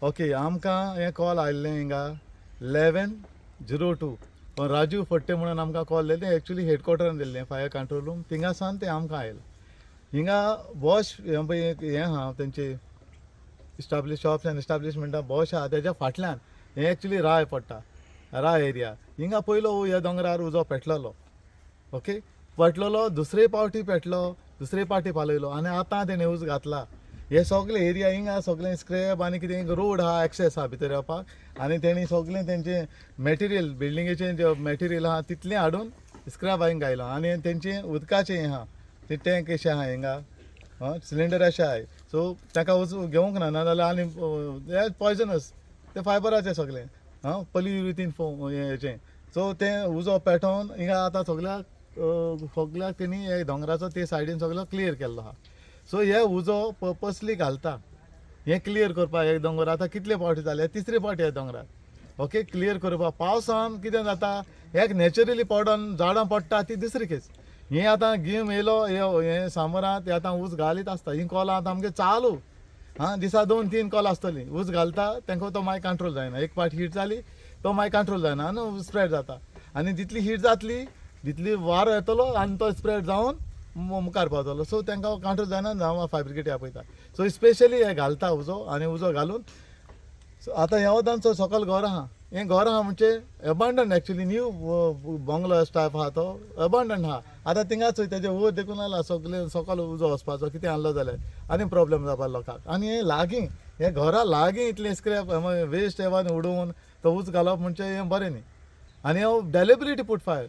okay आमकां हें call आयिल्लें हिंगा 11:02 पण राजू फट्टे म्हणून आमकां कॉल दिलें एक्चुअली हेडक्वॉर्टरान दिल्लें फायर कंट्रोल रूम थिंगासान तें आमकां आयलें हिंगा बॉश हें पळय हें आहा तेंचे इस्टाब्लीश शॉप्स एंड इस्टाब्लिशमेंटा बॉश आहा तेज्या फाटल्यान हें एक्चुअली राय पडटा राय एरिया हिंगा पयलो ह्या दोंगरार उजो पेटलोलो ओके पेटलोलो दुसरे पावटी पेटलो दुसरे पावटी पालयलो आनी आतां तेणें उज घातला हे सगळे एरिया हिंगा सगळें स्क्रॅप आनी कितें रोड आहा एक्सेस आहा भितर येवपाक आनी तेणी सगळें तेंचें मॅटेरियल बिल्डिंगेचें जें मॅटेरियल आहा तितलें हाडून स्क्रॅप हिंगा घायलां आनी तेंचें उदकाचें हें आहा तें टँक अशें आहा हिंगा सिलिंडर अशें आहाय सो ताका वचून घेवंक ना नाजाल्यार आनी हे पॉयजनस तें फायबराचें सगळें पॉलियुरिथीन हेचें सो तें उजो पेटोवन हिंगा आतां सगळ्याक तेणी हे दोंगराचो ते सायडीन सगळो क्लियर केल्लो आहा सो हे उजो पर्पसली घालता हें क्लियर करपाक एक दोंगर आतां कितले फावटी जाले तिसरे फावटी हे दोंगरार ओके क्लियर करपाक पावसान कितें जाता एक नॅचरली पडोन झाडां पडटा ती दुसरी केस हें आतां गिम येयलो हें सामरांत ते आतां उज घालीत आसता हीं कॉलां आतां आमगे चालू दिसा 2-3 कॉल आसतलीं उज घालता तांकां तो मागीर कंट्रोल जायना एक पाट हीट जाली तो मागीर कंट्रोल जायना आनी स्प्रेड जाता आनी जितली हीट जातली जितली वारो येतलो आनी तो स्प्रेड जावन मुखार पावतलो सो तांकां कंट्रोल जायना हांव फायर ब्रिगेड आपयता सो स्पेशली हे घालता उजो आनी उजो घालून आतां ह्या वदांचो सकयल घर आहा हें घर आहा म्हणजे एबंडंट एक्चुली न्यू बंगलो टायप आहा तो एबंडंट आहा आतां थिंगाच तेजे वयर देखून आयला सगळें सकयल उजो वचपाचो कितें आहलो जाल्यार आनी प्रॉब्लेम जावपा लोकांक आनी हें लागीं हें घरा लागीं इतलें स्क्रॅप वेस्ट एवान उडोवन तो उज घालप म्हणजे हें बरें न्ही आनी हांव डेलिबरेटली पूट फायर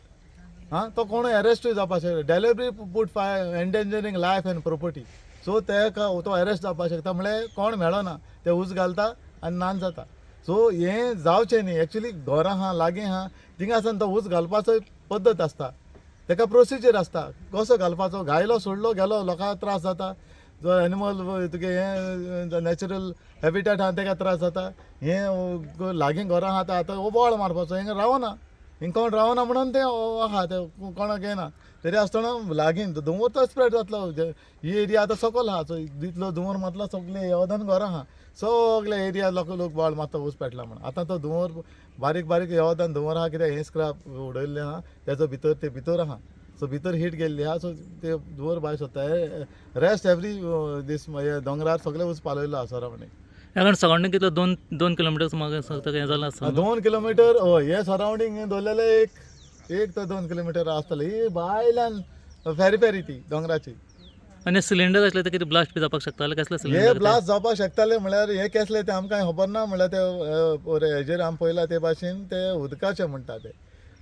तो कोण अरेस्टूय जावपाक शकता deliberately put fire endangering life and property so तेका तो अरेस्ट जावपाक शकता म्हळ्यार कोण मेळना ते उज घालता आनी नान जाता सो हें जावचें न्ही एक्चुली घरां आहा लागीं आहा थिंगासान तो उज घालपाचो पद्दत आसता तेका प्रोसिजर आसता कसो घालपाचो घायलो सोडलो गेलो लोकांक त्रास जाता जो एनिमल तुगे हें नॅचरल हॅबिटेट आहा तेका त्रास जाता हें लागीं घरां आहा आतां बोवाळ मारपाचो हिंगा रावना हिंग कोण रावना म्हणून तें आहा ते कोणाक येना तरी आसतना लागीं दोंगर तो स्प्रेड जातलो ही एरिया आतां सकयल आहा सो जितलो दोंगर मातलो सगळे येवदान घरां आहा सगळे एरिया लोक बाळ मातलो ऊस पेटला म्हणून आतां तो दोंगर बारीक बारीक येवदान दोंगर आहा कित्याक हें स्क्रॅप उडयल्लें आहा तेजो भितर ते भितर आहा सो भितर हीट गेल्ली आहा सो ते दोंगर भायर सोदता रेस्ट एवरी दीस दोंगरार सगळे ऊस पालयल्लो आहा सरावंडींग कारण सरावंडींग कितलो 2 किलोमिटर मागे हें जालां आसता 2 किलोमिटर हय हे सरावंडींग दवरलेले एक तो 2 किलोमिटर आसतले ही भायल्यान फेरी ती दोंगराची आनी सिलिंडर आसले ते कितें ब्लास्ट बी जावपाक शकताले कसले हे सिलिंडर ब्लास्ट जावपाक शकताले म्हळ्यार हे केसले ते आमकां खबर ना म्हळ्यार ते हेजेर आमी पळयला ते भाशेन ते उदकाचे म्हणटा ते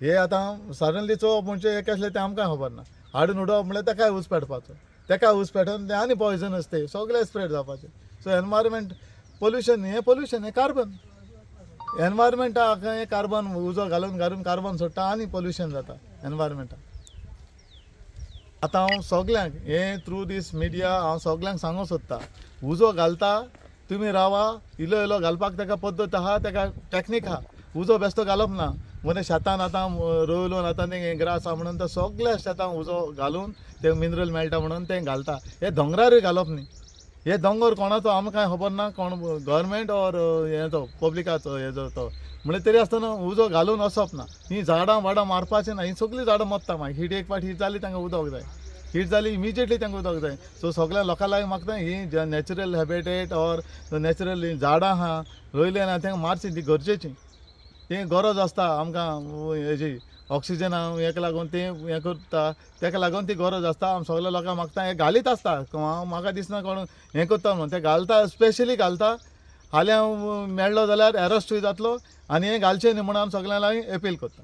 हे आतां सडनली चोवप म्हणजे हे केसले ते आमकां खबर ना हाडून उडोवप म्हळ्यार ताकाय ऊस पेटपाचो ताका ऊस पेटोवन ते आनी पॉयजनस ते सगळे स्प्रेड जावपाचे सो एनवायरमेंट पोल्युशन हे कार्बन एनवायरमेंटाक हें कार्बन उजो घालून कार्बन सोडटा आनी पोल्युशन जाता एनवायरमेंटाक आतां हांव सगल्यांक हें थ्रू दीस मिडिया हांव सगल्यांक सांगूं सोदता उजो घालता तुमी रावा इलो घालपाक ताका पद्दत आहा ताका टॅक्नीक आहा उजो बेश्टो घालप ना म्हणजे शेतान आतां रोयलो आतां तें ग्रास आहा म्हणून तो सगळ्या शेतान उजो घालून ते मिनरल मेळटा म्हणून तें घालता हे दोंगरारूय घालप न्ही हे दोंगर कोणाचो आमकां खबर ना कोण गव्हर्मेंट ऑर हेचो पब्लिकाचो हेजो तो म्हणजे तरी आसतना उजो घालून वचप ना ही झाडां वाडां मारपाचें ना ही सगळीं झाडां मरता मागीर हीट एक फावट हीट जाली तांकां उदक जाय हीट जाली इमिजिएटली तांकां उदक जाय सो सगळ्या लोकां लागीं मागता ही नॅचरल हॅबिटेट ऑर नॅचरल झाडां आहा रोयले ना तांकां मारची ती गरजेची ती गरज आसता आमकां हेजी ऑक्सिजन हेका लागून ती हें करता ताका लागून ती गरज आसता आमी सगळ्या लोकांक मागता हें घालीत आसता हांव म्हाका दिसना कोण हें करता म्हणून तें घालता स्पेशली घालता हाल्या मेळ्ळो जाल्यार अरेस्टूय जातलो आनी हें घालचें न्ही म्हणून आमी सगळ्यां लागीं अपील करता